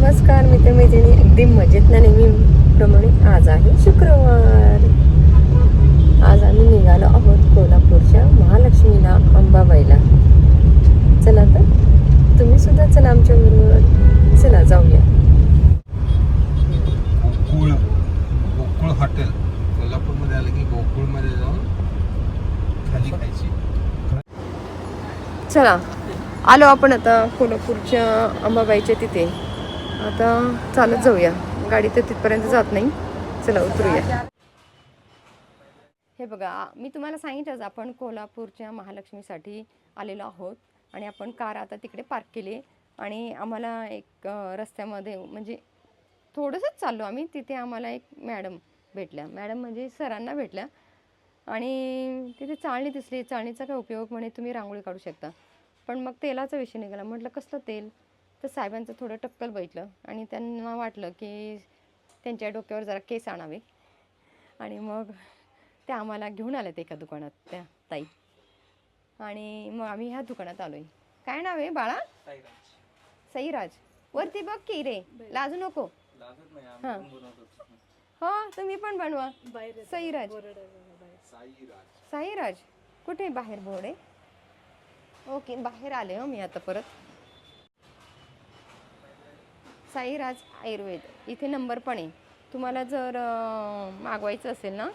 नमस्कार मित्रमैत्रिणी, अगदी मजेत ना नेहमीप्रमाणे. आज आहे शुक्रवार. आज आम्ही निघालो आहोत कोल्हापूरच्या महालक्ष्मीला, अंबाबाईला. चला तर तुम्ही सुद्धा चला आमच्या बरोबर. चला जाऊया. गोकुळ हॉटेल कोल्हापूरमध्ये आलं की गोकुळमध्ये जाऊन खाली खायची. चला आलो आपण आता कोल्हापूरच्या अंबाबाईच्या तिथे. आता चालत जाऊया, गाडी तर तिथपर्यंत जात नाही. चला उतरूया. हे बघा, मी तुम्हाला सांगितलंच आपण कोल्हापूरच्या महालक्ष्मीसाठी आलेलो आहोत आणि आपण कार आता तिकडे पार्क केली. आणि आम्हाला एक रस्त्यामध्ये म्हणजे थोडंसंच चाललो आम्ही, तिथे आम्हाला एक मॅडम भेटल्या. मॅडम म्हणजे सरांना भेटल्या आणि तिथे चाळणी दिसली. चाळणीचा काय उपयोग, म्हणे तुम्ही रांगोळी काढू शकता. पण मग तेलाचा विषय निघाला. म्हटलं कसलं तेल, तर साहेबांचं थोडं टक्कल बघितलं आणि त्यांना वाटलं की त्यांच्या डोक्यावर जरा केस आणावे. आणि मग त्या आम्हाला घेऊन आल्यात एका दुकानात त्या ताई. आणि मग आम्ही ह्या दुकानात आलोय. काय नाव आहे बाळा? सईराज. वरती बघ की रे, लाजू नको. हां हो, तुम्ही पण बनवा. सईराज. साईराज कुठे? बाहेर बोर्ड आहे. ओके, बाहेर आले हो मी आता परत. साईराज आयुर्वेद, इथे नंबर पण आहे. तुम्हाला जर मागवायचं असेल ना,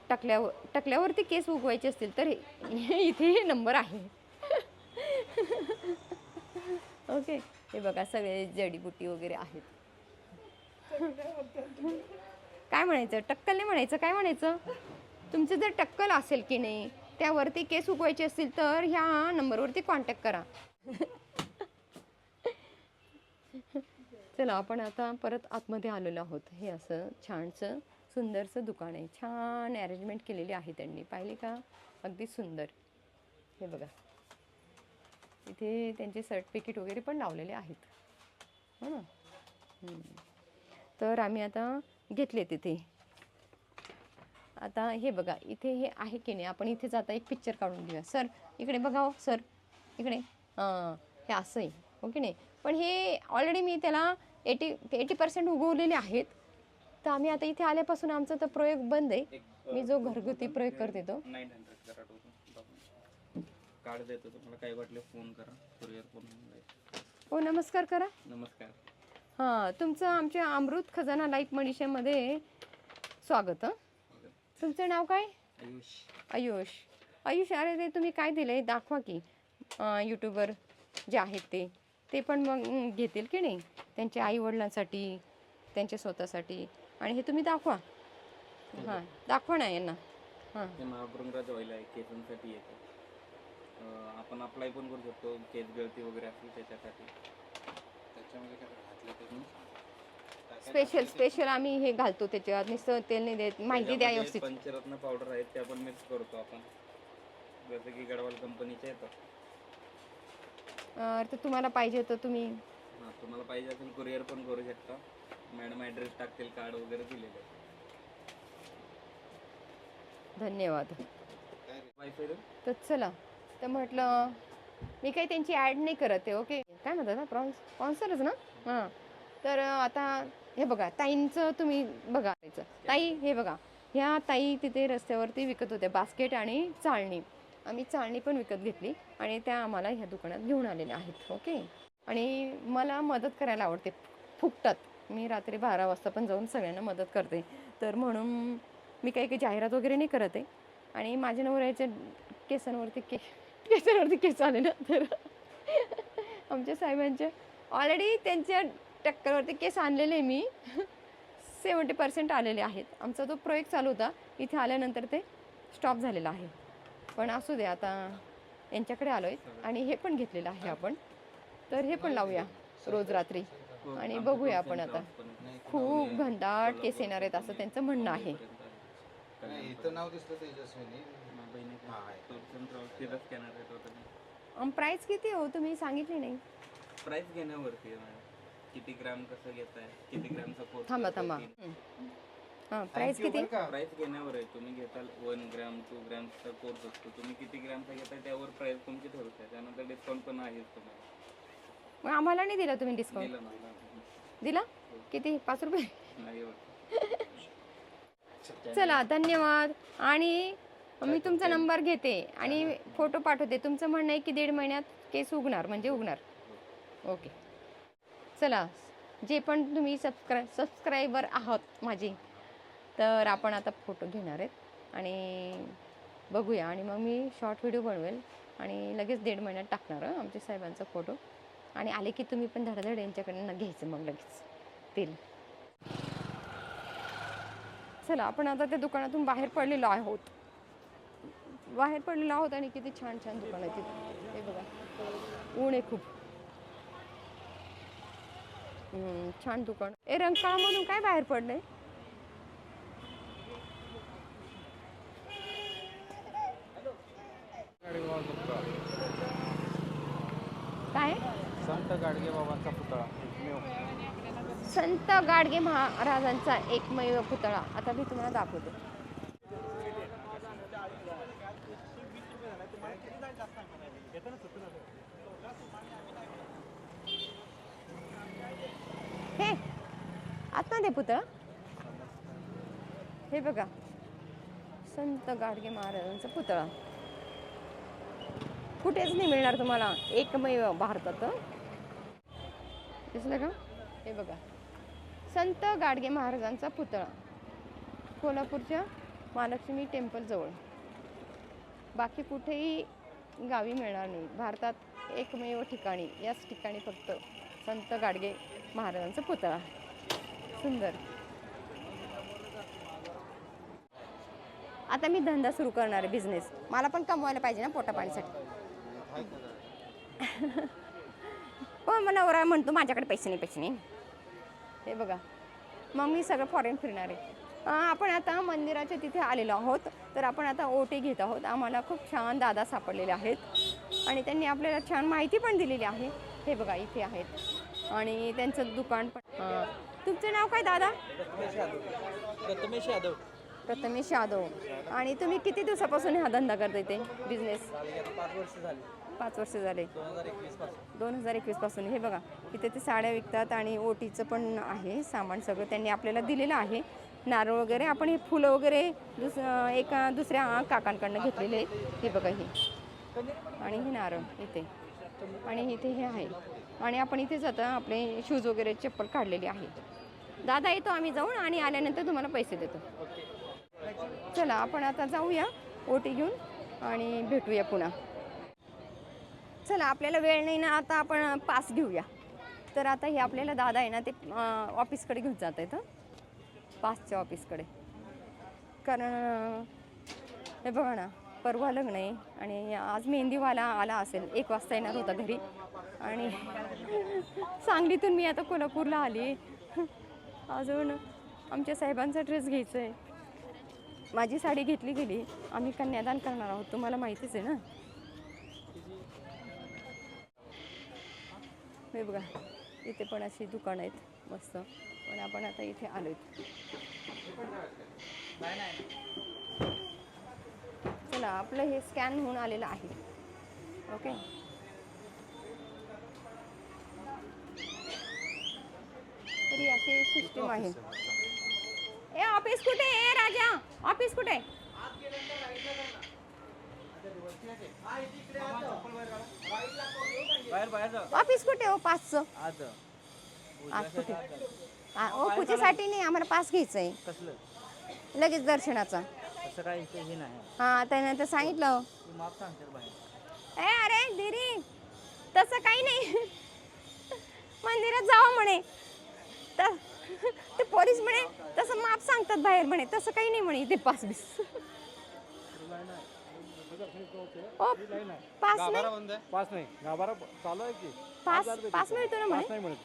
टकल्यावरती केस उगवायचे असतील तर इथे नंबर आहे. ओके, हे बघा सगळे जडीबुटी वगैरे आहेत. काय म्हणायचं, टक्कल नाही म्हणायचं, काय म्हणायचं? तुमचं जर टक्कल असेल की नाही, त्यावरती केस उगवायचे असतील तर ह्या नंबरवरती कॉन्टॅक्ट करा. चला आपण आता परत आतमध्ये आलेलो आहोत. हे असं छानसं सुंदरसं दुकान आहे. छान अरेंजमेंट केलेली आहे त्यांनी, पाहिले का? अगदी सुंदर. हे बघा, इथे त्यांचे सर्टिफिकेट वगैरे पण लावलेले आहेत, हो ना. तर आम्ही आता घेतले तिथे. आता हे बघा, इथे हे आहे की नाही, आपण इथे जाता एक पिक्चर काढून घेऊया. सर इकडे बघा हो, सर इकडे. हे असं आहे, हो की नाही. पण हे ऑलरेडी मी त्याला 80% उगवलेले आहेत. तर आम्ही आता इथे आल्यापासून आमचा तर प्रयोग बंद आहे. मी जो घरगुती प्रयोग करते तो. 900 करा कार्ड देतो तुम्हाला, काय वाटलं फोन करा, कुरिअर फोन. हो, नमस्कार करा. नमस्कार. हां, तुमचं आमच्या अमृत खजाना लाईफ मनीषामध्ये स्वागत. तुमचं नाव काय? आयुष. आयुष. आयुष, अरे ते तुम्ही काय दिलं आहे दाखवा की. यूट्यूबर जे आहेत ते पण मग घेतील की नाही, त्यांच्या आईवडिलांसाठी, त्यांच्या स्वतःसाठी. आणि हे तुम्ही दाखवा. हां, दाखवा ना यांना. हां, हे महाभृंगराज ऑइल आहे, केसांसाठी येतं. आपण अप्लाय पण करू शकतो, केस गळती वगैरे असली त्याच्यासाठी. त्याच्यामध्ये काय घातलं ते स्पेशल आम्ही हे घालतो त्याच्यात. नुसतं तेल नाही देत, माहिती द्या व्यवस्थित. पंचरत्न पावडर आहेत, ते आपण मिक्स करतो आपण, जसं की गडवाल कंपनीचे येतात. तर तुम्हाला पाहिजे तर तुम्ही. हां, तुम्हाला पाहिजे असेल कुरिअर पण करू शकता. मॅडम ॲड्रेस टाकतील, कार्ड वगैरे दिलेलं आहे. धन्यवाद. वायफाय तर चला, तर म्हटलं मी काही त्यांची ॲड नाही करत आहे. ओके, काय म्हणतात ना, स्पॉन्सरच ना. हां, तर आता हे बघा ताईंचं तुम्ही बघा. ताई हे बघा, ह्या ताई तिथे रस्त्यावरती विकत होत्या बास्केट आणि चाळणी. आम्ही चाळणी पण विकत घेतली आणि त्या आम्हाला ह्या दुकानात घेऊन आलेल्या आहेत. ओके, आणि मला मदत करायला आवडते फुकटात. मी रात्री 12 वाजता पण जाऊन सगळ्यांना मदत करते. तर म्हणून मी काही जाहिरात वगैरे नाही करत आहे. आणि माझ्या नवऱ्याच्या केसांवरती केस आले ना, तर आमच्या साहेबांच्या ऑलरेडी त्यांच्या टक्कलवरती केस आणलेले मी 70% आलेले आहेत. आमचा तो प्रयोग चालू होता, इथे आल्यानंतर ते स्टॉप झालेला आहे. पण असू दे, आता यांच्याकडे आलो आहे आणि हे पण घेतलेलं आहे आपण. तर हे पण लावूया रोज रात्री आणि बघूया आपण. आता खूप घनदाट केस येणार आहेत असं त्यांचं म्हणणं आहे. नाव दिसलं तेजस्विनी. प्राईस किती हो, तुम्ही सांगितली नाही. प्राइस घेण्यावरती आहे मॅडम, किती ग्राम कसं घेताय, किती ग्रामचा कोर्स. थांबा. हां, प्राईस किती? प्राइस घेण्यावर आहे. तुम्ही घेताल 1 ग्राम 2 ग्रामचा कोर्स असतो. तुम्ही किती ग्रामचा घेताय त्यावर प्राइस तुमची ठरवताय. त्यानंतर डिस्काउंट पण आहे तुम्हाला. मग आम्हाला नाही दिला तुम्ही डिस्काउंट? दिलं ना. दिला किती? 5 रुपये? नाही एवढं. चला धन्यवाद. आणि मी तुमचा नंबर घेते आणि फोटो पाठवते. तुमचं म्हणणं आहे की 1.5 महिन्यात केस उगणार म्हणजे उगणार. ओके चला, जे पण तुम्ही सबस्क्रायबर आहात माझे, तर आपण आता फोटो घेणार आहेत आणि बघूया. आणि मग मी शॉर्ट व्हिडिओ बनवेल आणि लगेच 1.5 महिन्यात टाकणार आमच्या साहेबांचा फोटो. आणि आले की तुम्ही पण धडाधड यांच्याकडनं घ्यायचं मग लगेच तेल. चला आपण आता त्या दुकानातून बाहेर पडलेलो आहोत. आणि किती छान छान दुकान आहे तिथे. हे बघा, ऊन आहे खूप. छान दुकान. रंकाळामधून काय बाहेर पडलंय? काय? संत गाडगे बाबांचा पुतळा. संत गाडगे महाराजांचा एकमेव पुतळा. आता मी तुम्हाला दाखवते. हे आतमध्ये पुतळा. हे बघा, संत गाडगे महाराजांचा पुतळा. कुठेच नाही मिळणार तुम्हाला, एकमेव भारतात. दिसलं का? हे बघा, संत गाडगे महाराजांचा पुतळा, कोल्हापूरच्या महालक्ष्मी टेम्पल जवळ. बाकी कुठेही गावी मिळणार नाही. भारतात एकमेव ठिकाणी, याच ठिकाणी फक्त संत गाडगे महाराजांचा पुतळा. सुंदर. आता मी धंदा सुरू करणार आहे, बिझनेस. मला पण कमवायला पाहिजे ना पोटापाणीसाठी. पण मग नवरा म्हणतो माझ्याकडे पैसे नाही. हे बघा, मग मी सगळं फॉरेन फिरणार आहे. आपण आता मंदिराच्या तिथे आलेलो आहोत. तर आपण आता ओटी घेत आहोत. आम्हाला खूप छान दादा सापडलेले आहेत आणि त्यांनी आपल्याला छान माहिती पण दिलेली आहे. हे बघा, इथे आहेत आणि त्यांचं दुकान पण. तुमचं नाव काय दादा? प्रथमेश यादव. आणि तुम्ही किती दिवसापासून हा धंदा करता इथे, बिझनेस? 5 वर्ष झाले. 2021 पासून. हे बघा, इथे ते साड्या विकतात आणि ओटीचं पण आहे सामान. सगळं त्यांनी आपल्याला दिलेलं आहे. नारळ वगैरे. आपण हे फुलं वगैरे एका दुसऱ्या काकांकडनं घेतलेले आहेत. हे बघा, हे आणि हे नारळ इथे आणि इथे हे आहे. आणि आपण इथेच आता आपले शूज वगैरे चप्पल काढलेली आहे. दादा येतो आम्ही जाऊन आणि आल्यानंतर तुम्हाला पैसे देतो. चला आपण आता जाऊया ओटी घेऊन आणि भेटूया पुन्हा. चला, आपल्याला वेळ नाही ना, आता आपण पास घेऊया. तर आता हे आपल्याला दादा आहे ना, ते ऑफिसकडे घेऊन जात आहेत. पासच्या ऑफिसकडे. कारण हे बघा ना, परवा लग्न आहे आणि आज मेहंदीवाला आला असेल. 1 वाजता येणार होता घरी. आणि सांगलीतून मी आता कोल्हापूरला आली. अजून आमच्या साहेबांचा ड्रेस घ्यायचा आहे. माझी साडी घेतली गेली. आम्ही कन्यादान करणार आहोत, तुम्हाला माहितीच आहे ना. हे बघा, इथे पण अशी दुकानं आहेत मस्त. पण आपण आता इथे आलोय. चला, आपलं हे स्कॅन होऊन आलेलं आहे. ओके. तरी अशी सिस्टीम आहे. ए ऑफिस कुठे आहे राजा? ऑफिस कुठे? ऑफिस कुठे हो पासचं? आज कुठे? ओ पूजेसाठी नाही, आम्हाला पास घ्यायचा आहे. कसलं? लगेच दर्शनाचा. असं काय हे नाही. हा, त्याने तर सांगितलं. माफ सांगते बाहेर. ए अरे दिरी, तसं काही नाही. मंदिरात जावं म्हणे. तर ते पोलीस म्हणे तसं माप सांगतात बाहेर म्हणे. तसं काही नाही म्हणे. ते पास बीस. ओ पास नाही. पास नाही, गाभारा चालू आहे की पास पास मिळतो ना म्हणे. पास नाही म्हणत.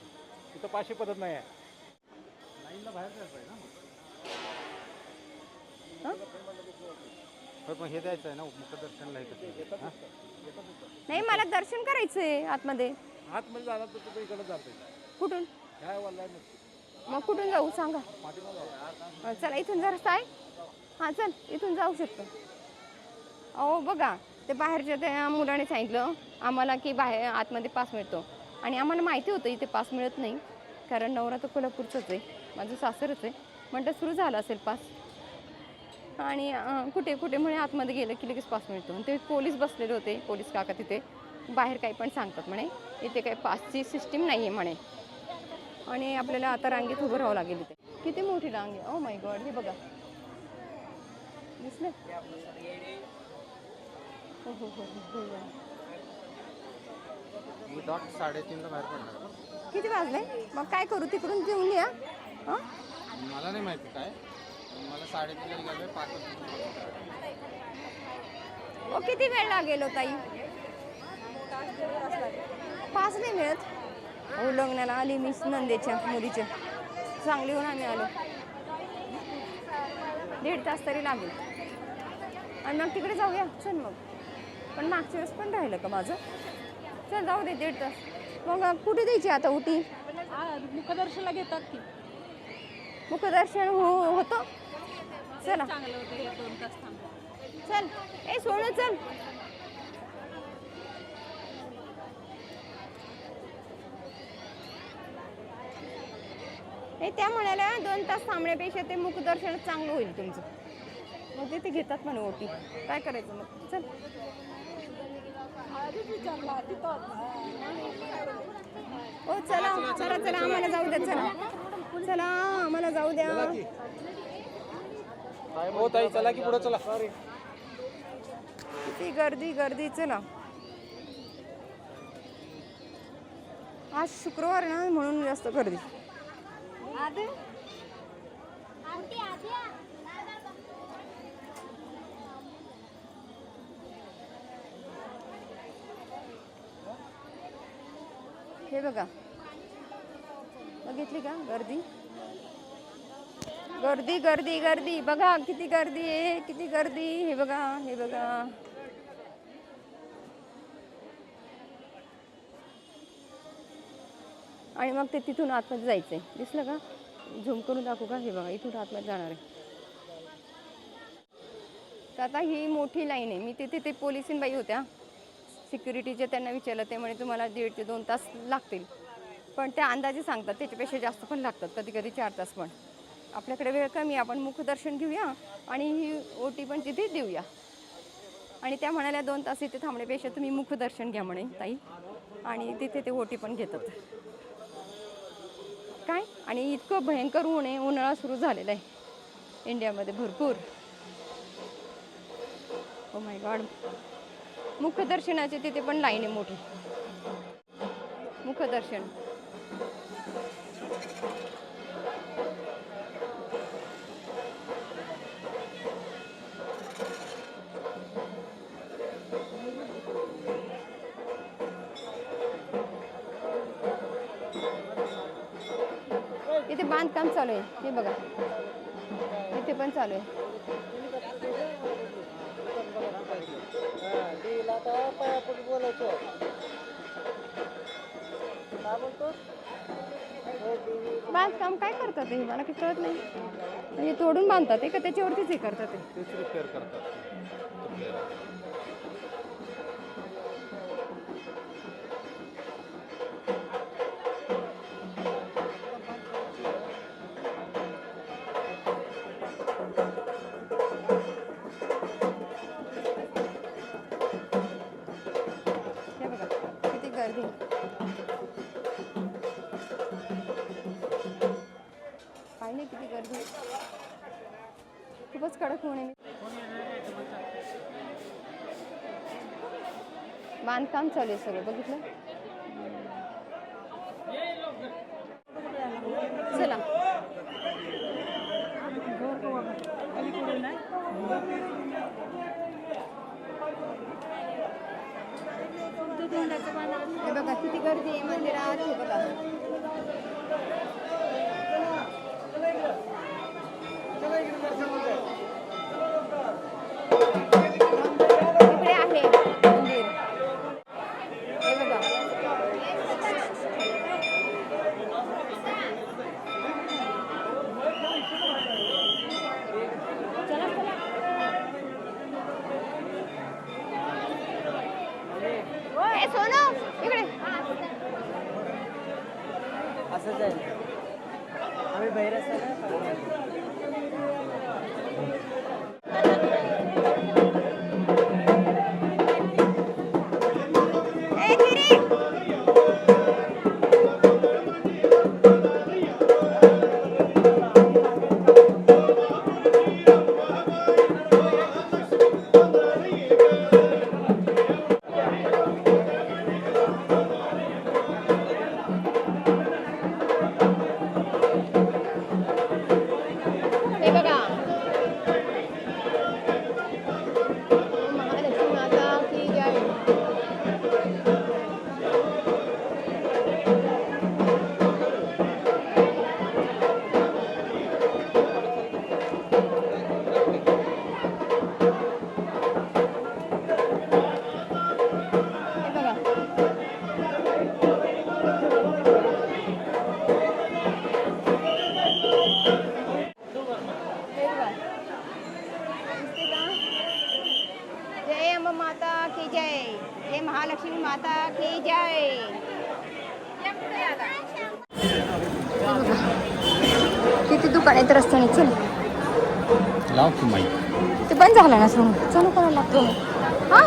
तिथं पाचशे पद्धत नाही आहे. लाईनला बाहेर जायचं आहे ना. पण हे द्यायचं आहे ना मुखदर्शनला. नाही, मला दर्शन करायचंय आतमध्ये. आतमध्ये झाला तर तुम्ही इकडे जाते. कुठून? काय वाला मग कुठून जाऊ सांगा. चला, इथून जरा आहे. हां चल, इथून जाऊ शकतो. अहो बघा, ते बाहेरच्या त्या मुलाने सांगितलं आम्हाला की बाहेर आतमध्ये पास मिळतो आणि आम्हाला माहिती होतं इथे पास मिळत नाही, कारण नवरा तर कोल्हापूरचंच आहे, माझं सासरच आहे. म्हणतं सुरू झाला असेल पास, आणि कुठे कुठे म्हणे आतमध्ये गेलं की लगेच पास मिळतो. आणि ते पोलीस बसलेले होते, पोलीस काका तिथे बाहेर काही पण सांगतात म्हणे इथे काही पासची सिस्टीम नाही आहे म्हणे. आणि आपल्याला आता रांगेत उभं राहावं लागेल इथे. किती मोठी रांग आहे, ओ माय गॉड. हे बघा, दिसलं? हो हो हो हो हो. मी डॉट 3:30ला बाहेर पडणार. किती वाजले? मग काय करू, तिकडून घेऊन या. हां, मला नाही माहिती काय, मला 3:30ला गेलोय 5 ओ किती वेळ लागेल हो ताई? पास नाही मिळत. हो, लग्नाला आली मी नंदेच्या मुलीच्या, चांगली होऊन आम्ही आलो. 1.5 तास तरी लागेल. आणि मग तिकडे जाऊया, चल मग. पण मागच्या वेळेस पण राहिलं का माझं? चल जाऊ दे, 1.5 तास. मग कुठे द्यायची आता उटी? मुखदर्शनला घेतात की. मुखदर्शन होतं. चला चांगलं होतं हे 2 तास थांबलं. चल, ए सोनं चल. नाही, त्या म्हणाल्या 2 तास थांबण्यापेक्षा ते मुखदर्शन चांगलं होईल तुमचं. मग ते घेतात म्हणे ओटी. काय करायचं मग? चल. ओ चला चला चला, आम्हाला जाऊ द्या. चला चला, आम्हाला जाऊ द्या. हो ताई, चला की पुढे चला. किती गर्दी गर्दी. चला, आज शुक्रवार ना, म्हणून जास्त गर्दी. हे बघा, बघितली का गर्दी? गर्दी गर्दी गर्दी. बघा किती गर्दी आहे, किती गर्दी. हे बघा, हे बघा. आणि मग ते तिथून आतमध्ये जायचंय. दिसलं का? झूम करून दाखवू का? हे बघा, इथून आतमध्ये जाणार आहे. तर आता ही मोठी लाईन आहे. मी तिथे ते पोलिसीन बाई होत्या सिक्युरिटीचे, त्यांना विचारलं. ते म्हणे तुम्हाला 1.5 ते 2 तास लागतील. पण त्या अंदाजे सांगतात, त्याच्यापेक्षा जास्त पण लागतात, कधी कधी 4 तास पण. आपल्याकडे वेळ कमी, आपण मुखदर्शन घेऊया आणि ही ओटी पण तिथे देऊया. आणि त्या म्हणाल्या 2 तास इथे थांबण्यापेक्षा तुम्ही मुखदर्शन घ्या म्हणे ताई, आणि तिथे ते ओटी पण घेतात. काय, आणि इतकं भयंकर ऊन आहे, उन्हाळा सुरू झालेला आहे इंडियामध्ये भरपूर. Oh my God. मुखदर्शनाचे तिथे पण लाईन आहे मोठी. मुखदर्शन. इथे बांधकाम चालू आहे, हे बघा, इथे पण चालू आहे. बांधकाम काय करतात हे मला काही कळत नाही. म्हणजे तोडून बांधतात का त्याच्यावरतीच हे करतात? तेच रिपेअर करतात. हे बघा किती गर्दी. काय नाही, किती गर्दी. खूपच कडक होणे. बांधकाम चालू आहे सगळं, बघितलं. चला हे बघा किती गर्दी आहे मंदिरात. हे बघा, इकडे आहे मंदिर. हे बघा, चला चला. ए सोनू, इकडे. असं जाईल आम्ही बाहेर असताना हे बघा महालक्ष्मी माता की जय. हे बघा हे बघा. दिसते का? जय अंबा माता की जय. जय महालक्ष्मी माता की जय. किती दुकान आहेत रस्त्याने. चल लाव की माहिती ते बंद झालं ना सोडून चालू करायला लागतो. हा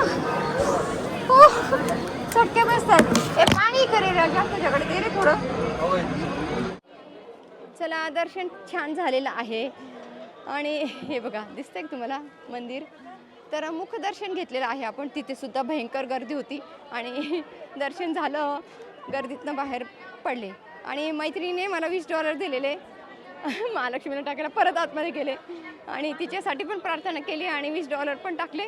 हो चटके बसतात. हे पाणी करेल राजा तुझ्याकडे दे रे थोडं. चला दर्शन छान झालेलं आहे आणि हे बघा दिसतंय का तुम्हाला मंदिर. तर मुखदर्शन घेतलेलं आहे आपण. तिथे सुद्धा भयंकर गर्दी होती आणि दर्शन झालं. गर्दीतनं बाहेर पडले आणि मैत्रिणीने मला $20 दिलेले महालक्ष्मीला टाकायला. परत आतमध्ये गेले आणि तिच्यासाठी पण प्रार्थना केली आणि $20 पण टाकले.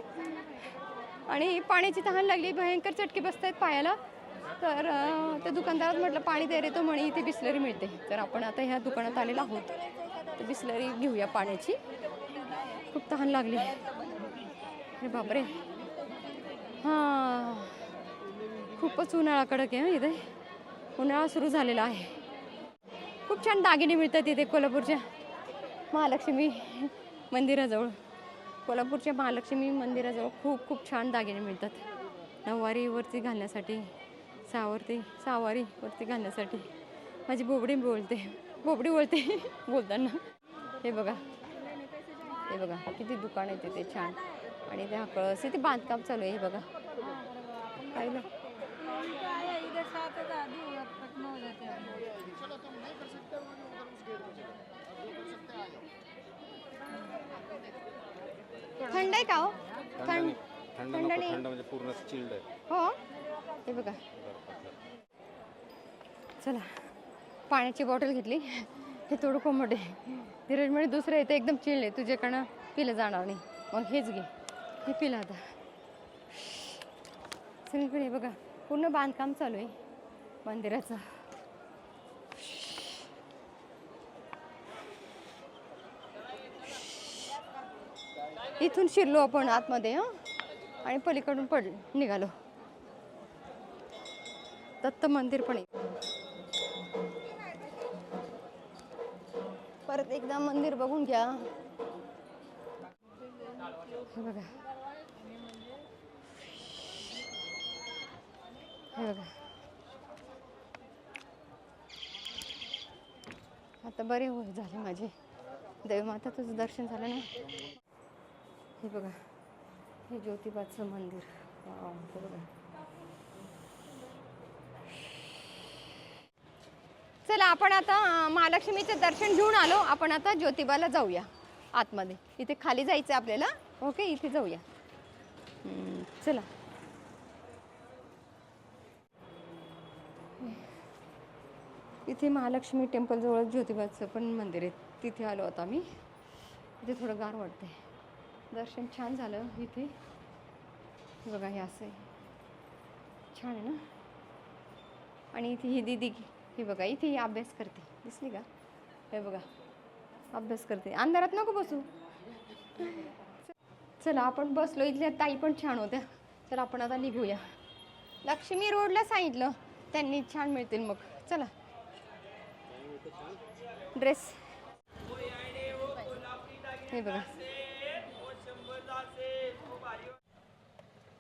आणि पाण्याची तहान लागली. भयंकर चटके बसत आहेत पायाला. तर त्या दुकानदारात म्हटलं पाणी दे रे. तो म्हणे इथे बिस्लरी मिळते. तर आपण आता ह्या दुकानात आलेलो आहोत. तर बिस्लरी घेऊया पाण्याची. खूप तहान लागली. अरे बापरे. हां खूपच उन्हाळा कडक आहे. इथे उन्हाळा सुरू झालेला आहे. खूप छान दागिने मिळतात इथे कोल्हापूरच्या महालक्ष्मी मंदिराजवळ. कोल्हापूरच्या महालक्ष्मी मंदिराजवळ खूप खूप छान दागिने मिळतात. नऊवारीवरती घालण्यासाठी, सहावारीवरती घालण्यासाठी. माझी बोबडी बोलते बोलताना. हे बघा किती दुकान आहे तिथे छान. आणि त्या कळस इथे बांधकाम चालू आहे. हे बघा पाहिलं. थंड आहे का हो? थंड नाही. म्हणजे पूर्ण चिल्ड आहे. हो हे बघा. चला पाण्याची बॉटल घेतली. हे थोडं कोमट आहे. धीरज म्हणे दुसरं येते एकदम चिल्ड आहे तुझ्याकडनं पिलं जाणार नाही. मग हेच घे. हे पिलं आता. सगळीकडे हे बघा पूर्ण बांधकाम चालू आहे मंदिराचं. इथून शिरलो आपण आतमध्ये. आणि पलीकडून निघालो. दत्त मंदिर पण आहे. परत एकदा मंदिर बघून घ्या. हे बघा आता बरे झाले माझे. देवमाता तुझं दर्शन झालं ना. हे बघा हे ज्योतिबाचं मंदिर. हे बघा. चला आपण आता महालक्ष्मीचं दर्शन घेऊन आलो. आपण आता ज्योतिबाला जाऊया आतमध्ये. इथे खाली जायचं आपल्याला. ओके इथे जाऊया. चला इथे महालक्ष्मी टेम्पल जवळ ज्योतिबाचं पण मंदिर आहे. तिथे आलो आता आम्ही. इथे थोडं गार वाटतंय. दर्शन छान झालं इथे. हे बघा हे असं आहे. छान आहे ना. आणि इथे ही दीदी हे बघा इथे ही अभ्यास करते. दिसली का? हे बघा अभ्यास करते. अंधारात नको बसू. चला आपण बसलो. इथल्या ताई पण छान होत्या. तर आपण आता निघूया. लक्ष्मी रोडला सांगितलं त्यांनी छान मिळतील. मग चला ड्रेस हे बघा.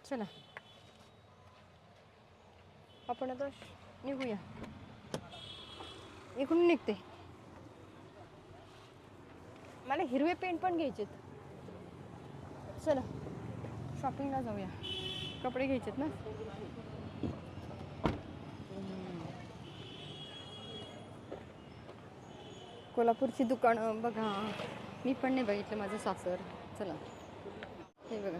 चला आपण आता निघूया. इकडून निघते. मला हिरवे पेंट पण घ्यायचेत. चला शॉपिंगला जाऊया. कपडे घ्यायचेत ना. कोल्हापूरची दुकानं बघा. मी पण नाही बघितलं माझं सासर. चला हे बघा.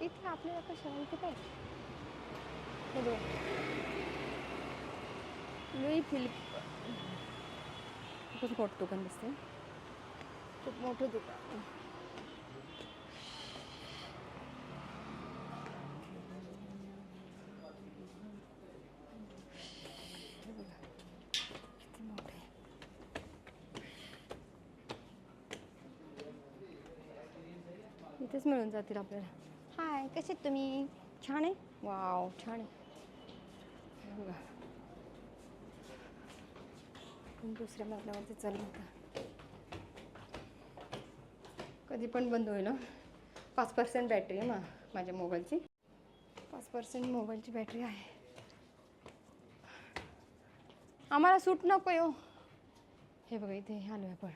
इथे आपल्याला कशाला इथे काय हे बघ. लुई फिलिप खूप मोठं दुकान दिसते. खूप मोठं दुकान. हे बघा किती मोठं आहे. इथेच मिळून जातील आपल्याला. हाय कसे आहेत तुम्ही? छान आहे. वाव छान आहे. हे बघा आपण दुसऱ्या मजल्यावरती चालू होता. कधी पण बंद होईल. 5% बॅटरी आहे माझ्या मोबाईलची. 5% मोबाईलची बॅटरी आहे. आम्हाला सूट नको आहे हो. हे बघा इथे आलो आपण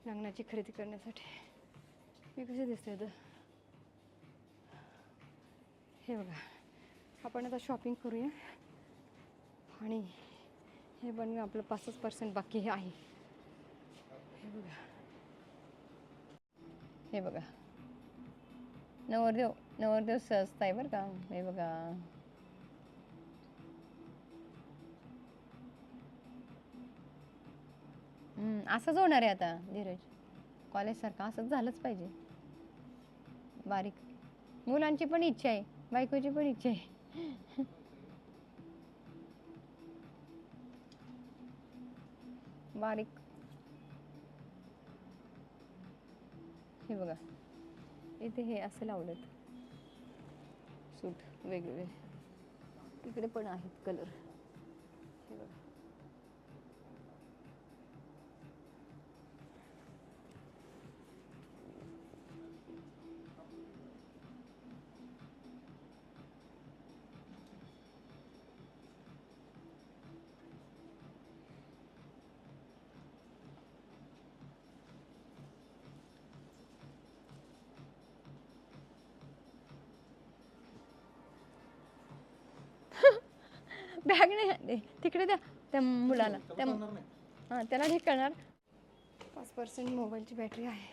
लग्नाची खरेदी करण्यासाठी. मी कसे दिसते आता. हे बघा आपण आता शॉपिंग करूया. आणि हे पण आपलं 5% बाकी आहे. हे बघा हे बघा नवरदेव स्वस्त आहे बरं का. हे बघा असंच होणार आहे आता धीरज. कॉलेजसारखं असंच झालंच पाहिजे. बारीक. मुलांची पण इच्छा आहे. बायकोची पण इच्छा आहे. बारीक. हे बघा इथे हे असं लावलेत सूट वेगवेगळे. इकडे पण आहेत कलर. हे बघा बॅग नाही तिकडे द्या त्या मुलाला. त्या हां त्याला ठीक करणार. 5% मोबाईलची बॅटरी आहे.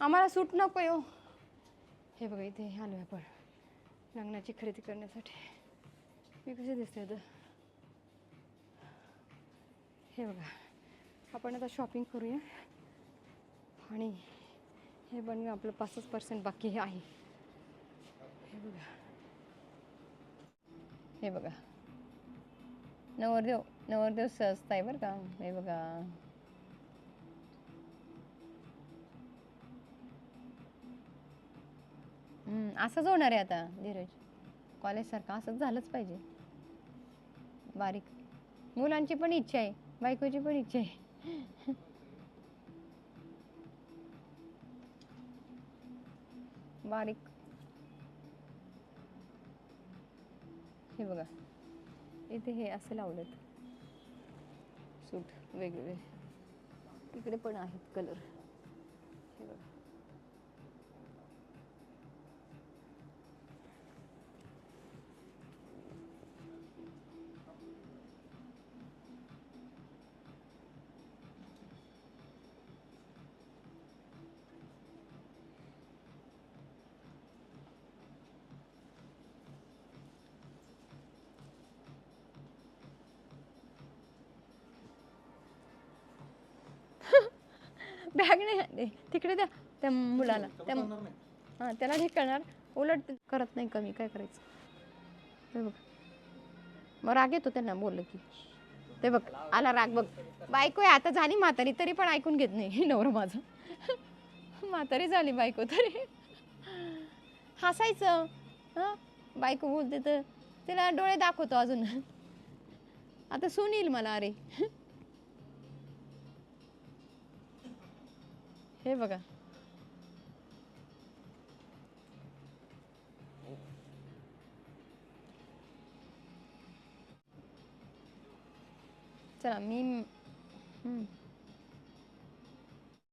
आम्हाला सूट नको आहे हो. हे बघा इथे आलो आपण लग्नाची खरेदी करण्यासाठी. मी कसे दिसते आता. हे बघा आपण आता शॉपिंग करूया. आणि हे पण आपलं 5% बाकी आहे. हे बघा हे बघा नवरदेव स्वस्त आहे बरं का. हे बघा असंच होणार आहे आता धीरज. कॉलेजसारखं असंच झालंच पाहिजे. बारीक. मुलांची पण इच्छा आहे. बायकोची पण इच्छा आहे. बारीक. हे बघा इथे हे असं लावलेत सूट वेगवेगळे. इकडे पण आहेत कलर. हे बघा बॅग नाही तिकडे द्या त्या मुलाला. त्या हां त्याला ठीक करणार. उलट करत नाही कमी. काय करायचं. हे बघ मग राग येतो त्यांना बोललं की. ते बघ आला राग बघ. बायको आहे आता झाली म्हातारी तरी पण ऐकून घेत नाही नवरा माझं. म्हातारी झाली बायको तरी हसायचं. हां बायको बोलते तर तिला डोळे दाखवतो अजून. आता सून येईल मला. अरे हे बघा चला मी